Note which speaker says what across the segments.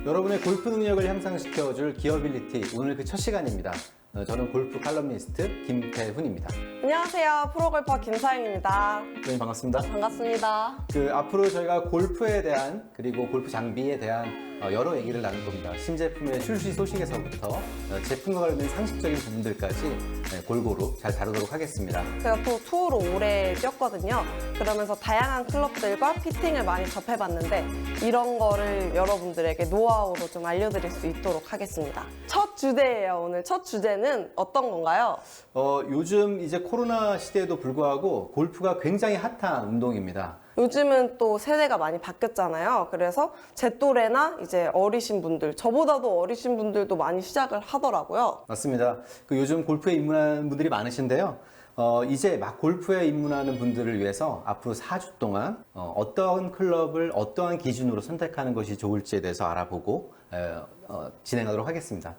Speaker 1: 여러분의 골프 능력을 향상시켜줄 기어빌리티, 오늘 그 첫 시간입니다. 저는 골프 칼럼니스트 김태훈입니다.
Speaker 2: 안녕하세요. 프로골퍼 김사영입니다.
Speaker 1: 네, 반갑습니다.
Speaker 2: 반갑습니다.
Speaker 1: 앞으로 저희가 골프에 대한 그리고 골프 장비에 대한 여러 얘기를 나눌 겁니다. 신제품의 출시 소식에서부터 제품과 관련된 상식적인 부분들까지 골고루 잘 다루도록 하겠습니다.
Speaker 2: 제가 또 투어로 오래 뛰었거든요. 그러면서 다양한 클럽들과 피팅을 많이 접해봤는데 이런 거를 여러분들에게 노하우로 좀 알려드릴 수 있도록 하겠습니다. 첫 주제예요. 오늘 첫 주제는 어떤 건가요?
Speaker 1: 요즘 이제 코로나 시대에도 불구하고 골프가 굉장히 핫한 운동입니다.
Speaker 2: 요즘은 또 세대가 많이 바뀌었잖아요. 그래서 제 또래나 이제 어리신 분들, 저보다도 어리신 분들도 많이 시작을 하더라고요.
Speaker 1: 맞습니다. 요즘 골프에 입문하는 분들이 많으신데요. 이제 막 골프에 입문하는 분들을 위해서 앞으로 4주 동안 어떠한 클럽을 어떠한 기준으로 선택하는 것이 좋을지에 대해서 알아보고 진행하도록 하겠습니다.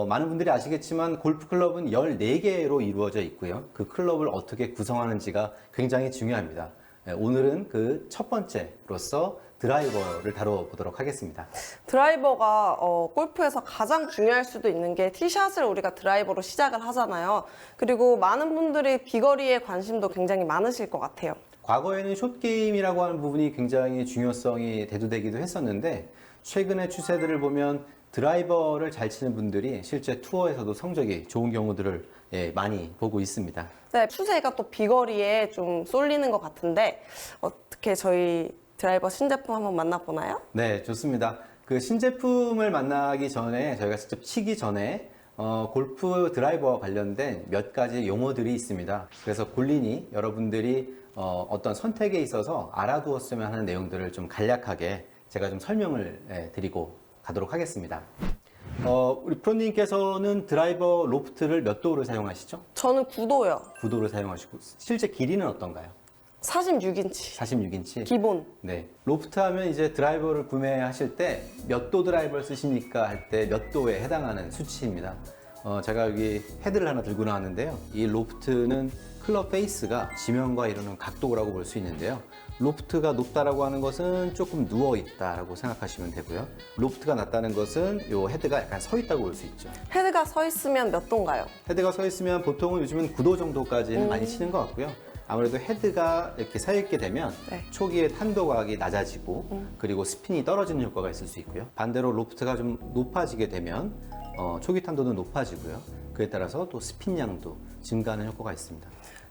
Speaker 1: 많은 분들이 아시겠지만 골프 클럽은 14개로 이루어져 있고요. 그 클럽을 어떻게 구성하는지가 굉장히 중요합니다. 오늘은 그 첫 번째로서 드라이버를 다뤄보도록 하겠습니다.
Speaker 2: 드라이버가 골프에서 가장 중요할 수도 있는 게 티샷을 우리가 드라이버로 시작을 하잖아요. 그리고 많은 분들이 비거리에 관심도 굉장히 많으실 것 같아요.
Speaker 1: 과거에는 숏게임이라고 하는 부분이 굉장히 중요성이 대두되기도 했었는데 최근의 추세들을 보면 드라이버를 잘 치는 분들이 실제 투어에서도 성적이 좋은 경우들을 많이 보고 있습니다.
Speaker 2: 네, 추세가 또 비거리에 좀 쏠리는 것 같은데 어떻게 저희 드라이버 신제품 한번 만나보나요?
Speaker 1: 네, 좋습니다. 그 신제품을 만나기 전에 저희가 직접 치기 전에 골프 드라이버와 관련된 몇 가지 용어들이 있습니다. 그래서 골린이 여러분들이 어떤 선택에 있어서 알아두었으면 하는 내용들을 좀 간략하게 제가 좀 설명을 드리고 가도록 하겠습니다. 우리 프로님께서는 드라이버 로프트를 몇 도를 사용하시죠?
Speaker 2: 저는 9도요.
Speaker 1: 9도를 사용하시고 실제 길이는 어떤가요?
Speaker 2: 46인치.
Speaker 1: 46인치?
Speaker 2: 기본.
Speaker 1: 네. 로프트 하면 이제 드라이버를 구매하실 때 몇 도 드라이버를 쓰십니까? 할 때 몇 도에 해당하는 수치입니다. 제가 여기 헤드를 하나 들고 나왔는데요. 이 로프트는 클럽 페이스가 지면과 이루는 각도라고 볼 수 있는데요. 로프트가 높다라고 하는 것은 조금 누워 있다라고 생각하시면 되고요. 로프트가 낮다는 것은 이 헤드가 약간 서 있다고 볼 수 있죠.
Speaker 2: 헤드가 서 있으면 몇 도인가요?
Speaker 1: 헤드가 서 있으면 보통은 요즘은 9도 정도까지는 많이 치는 것 같고요. 아무래도 헤드가 이렇게 서 있게 되면
Speaker 2: 네.
Speaker 1: 초기에 탄도각이 낮아지고 그리고 스핀이 떨어지는 효과가 있을 수 있고요. 반대로 로프트가 좀 높아지게 되면 초기 탄도도 높아지고요. 그에 따라서 또 스핀량도 증가하는 효과가 있습니다.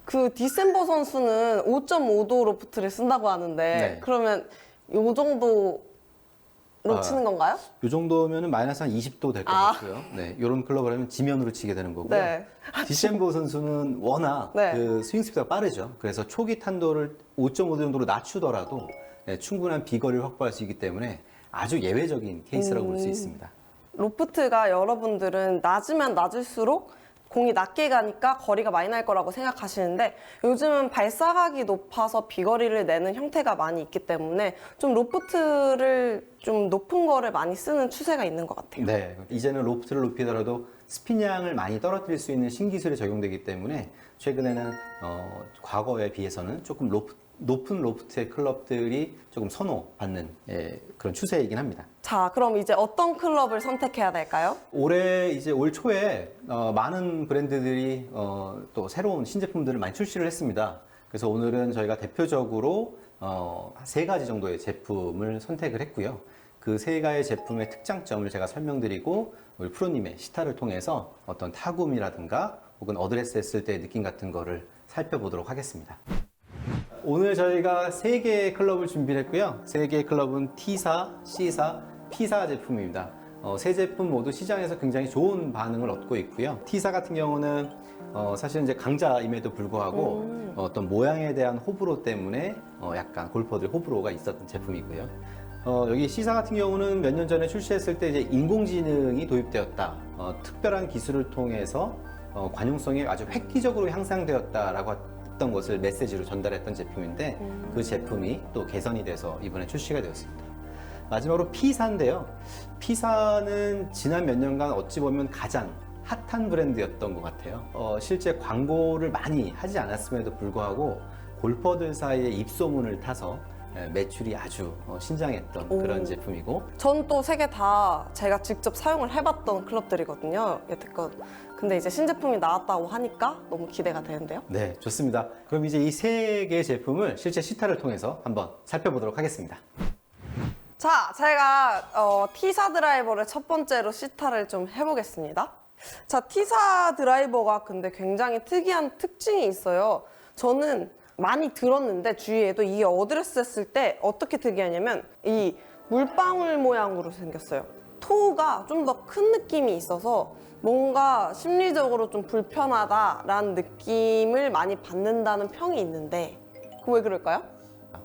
Speaker 2: 그 디셈버 선수는 5.5도 로프트를 쓴다고 하는데
Speaker 1: 네.
Speaker 2: 그러면 요 정도로 치는 건가요?
Speaker 1: 이 정도면 마이너스 한 20도 될 것 같고요. 네, 이런 클럽을 하면 지면으로 치게 되는 거고요.
Speaker 2: 네.
Speaker 1: 디셈버 선수는 워낙
Speaker 2: 네.
Speaker 1: 그 스윙 스피드가 빠르죠. 그래서 초기 탄도를 5.5도 정도로 낮추더라도 충분한 비거리를 확보할 수 있기 때문에 아주 예외적인 케이스라고 볼 수 있습니다.
Speaker 2: 로프트가 여러분들은 낮으면 낮을수록 공이 낮게 가니까 거리가 많이 날 거라고 생각하시는데 요즘은 발사각이 높아서 비거리를 내는 형태가 많이 있기 때문에 좀 로프트를 좀 높은 거를 많이 쓰는 추세가 있는 것 같아요.
Speaker 1: 네, 이제는 로프트를 높이더라도 스핀량을 많이 떨어뜨릴 수 있는 신기술이 적용되기 때문에 최근에는 과거에 비해서는 조금 높은 로프트의 클럽들이 조금 선호받는 그런 추세이긴 합니다.
Speaker 2: 자, 그럼 이제 어떤 클럽을 선택해야 될까요?
Speaker 1: 올해 이제 올 초에 많은 브랜드들이 또 새로운 신제품들을 많이 출시를 했습니다. 그래서 오늘은 저희가 대표적으로 3가지 정도의 제품을 선택을 했고요. 그 3가지 제품의 특장점을 제가 설명드리고 우리 프로님의 시타를 통해서 어떤 타구미라든가 혹은 어드레스 했을 때의 느낌 같은 거를 살펴보도록 하겠습니다. 오늘 저희가 3개의 클럽을 준비를 했고요. 3개의 클럽은 T사, C사, P사 제품입니다. 세 제품 모두 시장에서 굉장히 좋은 반응을 얻고 있고요. T사 같은 경우는 사실은 이제 강자임에도 불구하고 어떤 모양에 대한 호불호 때문에 약간 골퍼들 호불호가 있었던 제품이고요. 여기 C사 같은 경우는 몇 년 전에 출시했을 때 이제 인공지능이 도입되었다. 특별한 기술을 통해서 관용성이 아주 획기적으로 향상되었다라고 했던 것을 메시지로 전달했던 제품인데 그 제품이 또 개선이 돼서 이번에 출시가 되었습니다. 마지막으로 P사인데요. P사는 지난 몇 년간 어찌 보면 가장 핫한 브랜드였던 것 같아요. 실제 광고를 많이 하지 않았음에도 불구하고 골퍼들 사이에 입소문을 타서 매출이 아주 신장했던 그런 제품이고
Speaker 2: 전 또 세 개 다 제가 직접 사용을 해봤던 클럽들이거든요. 여태껏. 근데 이제 신제품이 나왔다고 하니까 너무 기대가 되는데요.
Speaker 1: 네, 좋습니다. 그럼 이제 이 세 개의 제품을 실제 시타를 통해서 한번 살펴보도록 하겠습니다.
Speaker 2: 자, 제가 T사 드라이버를 첫 번째로 시타를 좀 해보겠습니다. 자, T사 드라이버가 근데 굉장히 특이한 특징이 있어요. 저는 많이 들었는데 주위에도 이게 어드레스 했을 때 어떻게 특이하냐면 이 물방울 모양으로 생겼어요. 토우가 좀 더 큰 느낌이 있어서 뭔가 심리적으로 좀 불편하다라는 느낌을 많이 받는다는 평이 있는데 그거 왜 그럴까요?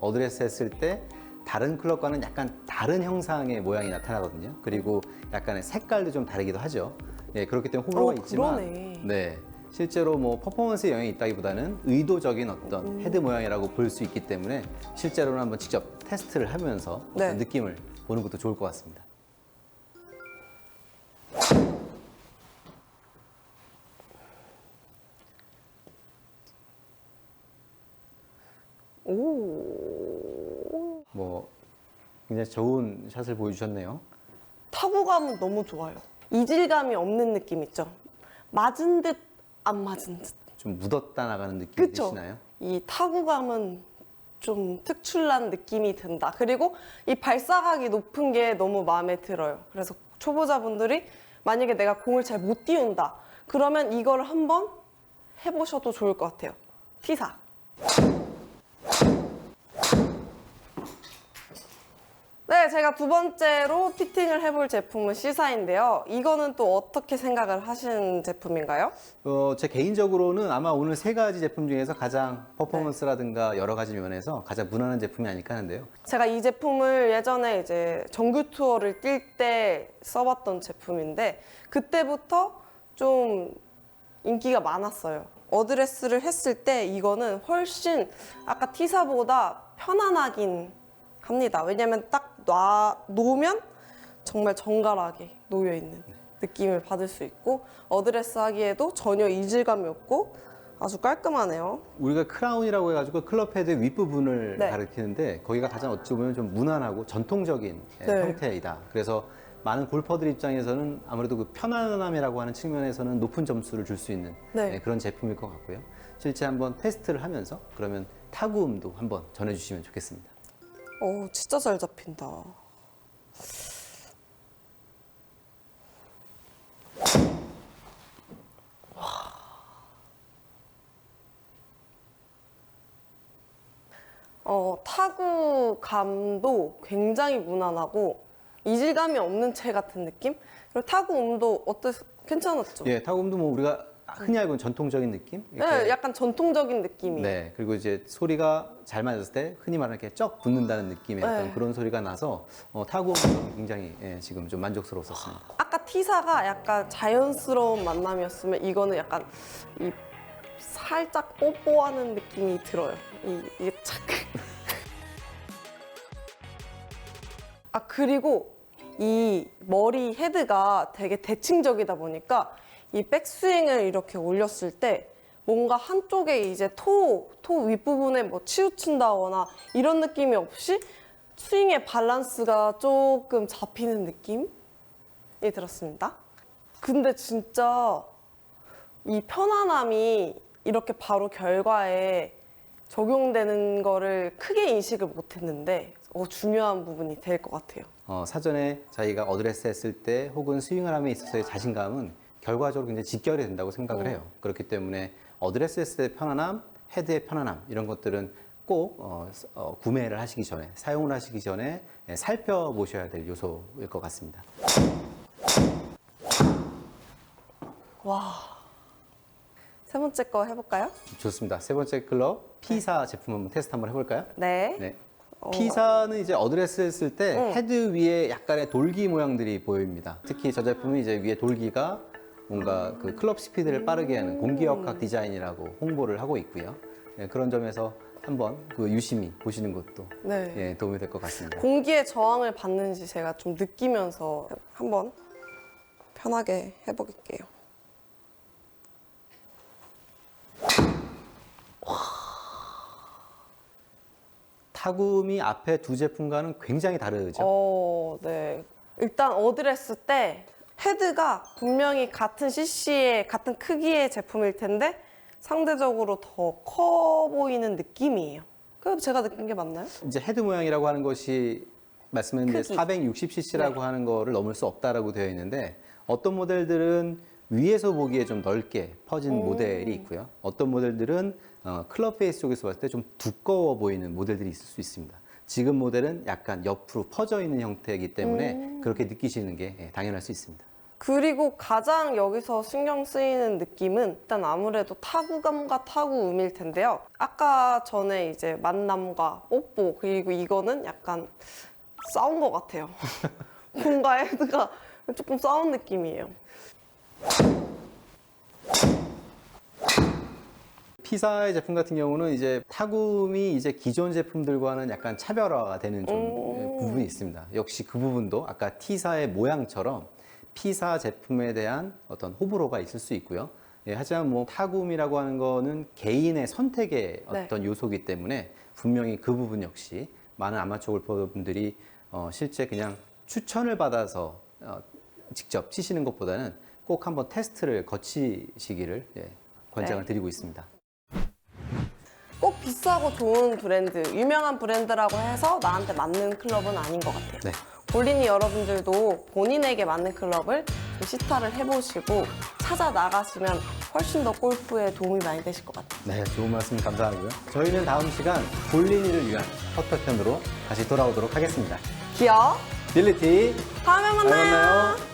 Speaker 1: 어드레스 했을 때 다른 클럽과는 약간 다른 형상의 모양이 나타나거든요. 그리고 약간의 색깔도 좀 다르기도 하죠. 예, 그렇기 때문에 호불호가 있지만
Speaker 2: 그러네.
Speaker 1: 네, 실제로 뭐 퍼포먼스에 영향이 있다기보다는 의도적인 어떤 헤드 모양이라고 볼 수 있기 때문에 실제로는 한번 직접 테스트를 하면서
Speaker 2: 네.
Speaker 1: 어떤 느낌을 보는 것도 좋을 것 같습니다.
Speaker 2: 오.
Speaker 1: 뭐 굉장히 좋은 샷을 보여주셨네요.
Speaker 2: 타구감은 너무 좋아요. 이질감이 없는 느낌 있죠? 맞은 듯 안 맞은 듯.
Speaker 1: 좀 묻었다 나가는 느낌이
Speaker 2: 그쵸?
Speaker 1: 드시나요?
Speaker 2: 이 타구감은 좀 특출난 느낌이 든다. 그리고 이 발사각이 높은 게 너무 마음에 들어요. 그래서 초보자분들이 만약에 내가 공을 잘 못 띄운다. 그러면 이걸 한번 해보셔도 좋을 것 같아요. T사. 네, 제가 두 번째로 피팅을 해볼 제품은 C사인데요. 이거는 또 어떻게 생각을 하신 제품인가요?
Speaker 1: 제 개인적으로는 아마 오늘 세 가지 제품 중에서 가장 퍼포먼스라든가 여러 가지 면에서 가장 무난한 제품이 아닐까 하는데요.
Speaker 2: 제가 이 제품을 예전에 이제 정규 투어를 뛸 때 써봤던 제품인데 그때부터 좀 인기가 많았어요. 어드레스를 했을 때 이거는 훨씬 아까 T사보다 편안하긴 합니다. 왜냐면 딱 놓으면 정말 정갈하게 놓여있는 느낌을 받을 수 있고 어드레스 하기에도 전혀 이질감이 없고 아주 깔끔하네요.
Speaker 1: 우리가 크라운이라고 해가지고 클럽 헤드 윗부분을
Speaker 2: 네.
Speaker 1: 가리키는데 거기가 가장 어찌 보면 좀 무난하고 전통적인
Speaker 2: 네.
Speaker 1: 형태이다. 그래서 많은 골퍼들 입장에서는 아무래도 그 편안함이라고 하는 측면에서는 높은 점수를 줄 수 있는
Speaker 2: 네.
Speaker 1: 그런 제품일 것 같고요. 실제 한번 테스트를 하면서 그러면 타구음도 한번 전해주시면 좋겠습니다.
Speaker 2: 오, 진짜 잘 잡힌다. 타구감도 굉장히 무난하고 이질감이 없는 채 같은 느낌? 그리고 타구음도 괜찮았죠?
Speaker 1: 예, 타구음도 뭐 우리가 흔히 알고 있는 전통적인 느낌?
Speaker 2: 네, 약간 전통적인 느낌이.
Speaker 1: 네, 그리고 이제 소리가 잘 맞았을 때 흔히 말하는 이렇게 쩍 붙는다는 느낌의 어떤
Speaker 2: 네.
Speaker 1: 그런 소리가 나서 타구음은 굉장히 지금 좀 만족스러웠었습니다.
Speaker 2: 아까 T사가 약간 자연스러운 만남이었으면 이거는 약간 이 살짝 뽀뽀하는 느낌이 들어요. 이게 착. 그리고 이 머리 헤드가 되게 대칭적이다 보니까 이 백스윙을 이렇게 올렸을 때 뭔가 한쪽에 이제 토 윗부분에 뭐 치우친다거나 이런 느낌이 없이 스윙의 밸런스가 조금 잡히는 느낌이 들었습니다. 근데 진짜 이 편안함이 이렇게 바로 결과에 적용되는 거를 크게 인식을 못했는데 중요한 부분이 될 것 같아요.
Speaker 1: 사전에 자기가 어드레스 했을 때 혹은 스윙을 함에 있어서의 자신감은 결과적으로 굉장히 직결이 된다고 생각을 해요. 그렇기 때문에 어드레스 했을 때 편안함, 헤드의 편안함 이런 것들은 꼭 구매를 하시기 전에, 사용을 하시기 전에 살펴보셔야 될 요소일 것 같습니다.
Speaker 2: 와. 세 번째 거 해볼까요?
Speaker 1: 좋습니다. 세 번째 클럽 P사 제품 한번 테스트 한번 해볼까요?
Speaker 2: 네.
Speaker 1: 네. P사는 이제 어드레스 했을 때 헤드 위에 약간의 돌기 모양들이 보입니다. 특히 저 제품은 이제 위에 돌기가 뭔가 그 클럽 스피드를 빠르게 하는 공기역학 디자인이라고 홍보를 하고 있고요. 그런 점에서 한번 그 유심히 보시는 것도
Speaker 2: 네.
Speaker 1: 도움이 될 것 같습니다.
Speaker 2: 공기의 저항을 받는지 제가 좀 느끼면서 한번 편하게 해볼게요.
Speaker 1: 타구미 앞에 두 제품과는 굉장히 다르죠.
Speaker 2: 네. 일단 어드레스 때 헤드가 분명히 같은 CC의 같은 크기의 제품일 텐데 상대적으로 더 커 보이는 느낌이에요. 그 제가 느낀 게 맞나요?
Speaker 1: 이제 헤드 모양이라고 하는 것이 말씀했는데
Speaker 2: 크기.
Speaker 1: 460cc라고
Speaker 2: 네.
Speaker 1: 하는 거를 넘을 수 없다라고 되어 있는데 어떤 모델들은 위에서 보기에 좀 넓게 퍼진 모델이 있고요. 어떤 모델들은 클럽 페이스 쪽에서 봤을 때 좀 두꺼워 보이는 모델들이 있을 수 있습니다. 지금 모델은 약간 옆으로 퍼져 있는 형태이기 때문에 그렇게 느끼시는 게 당연할 수 있습니다.
Speaker 2: 그리고 가장 여기서 신경 쓰이는 느낌은 일단 아무래도 타구감과 타구음일 텐데요. 아까 전에 이제 만남과 뽀뽀 그리고 이거는 약간 싸운 것 같아요. 공과 헤드가 조금 싸운 느낌이에요.
Speaker 1: 피사의 제품 같은 경우는 이제 타구미 이제 기존 제품들과는 약간 차별화가 되는 좀 부분이 있습니다. 역시 그 부분도 아까 T사의 모양처럼 P사 제품에 대한 어떤 호불호가 있을 수 있고요. 예, 하지만 뭐 타구미라고 하는 거는 개인의 선택의
Speaker 2: 네.
Speaker 1: 어떤 요소이기 때문에 분명히 그 부분 역시 많은 아마추어 골퍼분들이 실제 그냥 추천을 받아서 직접 치시는 것보다는 꼭 한번 테스트를 거치시기를 권장을
Speaker 2: 네.
Speaker 1: 드리고 있습니다.
Speaker 2: 꼭 비싸고 좋은 브랜드, 유명한 브랜드라고 해서 나한테 맞는 클럽은 아닌 것 같아요.
Speaker 1: 네.
Speaker 2: 볼리니 여러분들도 본인에게 맞는 클럽을 좀 시타를 해보시고 찾아 나가시면 훨씬 더 골프에 도움이 많이 되실 것 같아요.
Speaker 1: 네, 좋은 말씀 감사하고요. 저희는 다음 시간 볼리니를 위한 퍼터 편으로 다시 돌아오도록 하겠습니다.
Speaker 2: 기어
Speaker 1: 빌리티
Speaker 2: 다음에
Speaker 1: 다음에 만나요.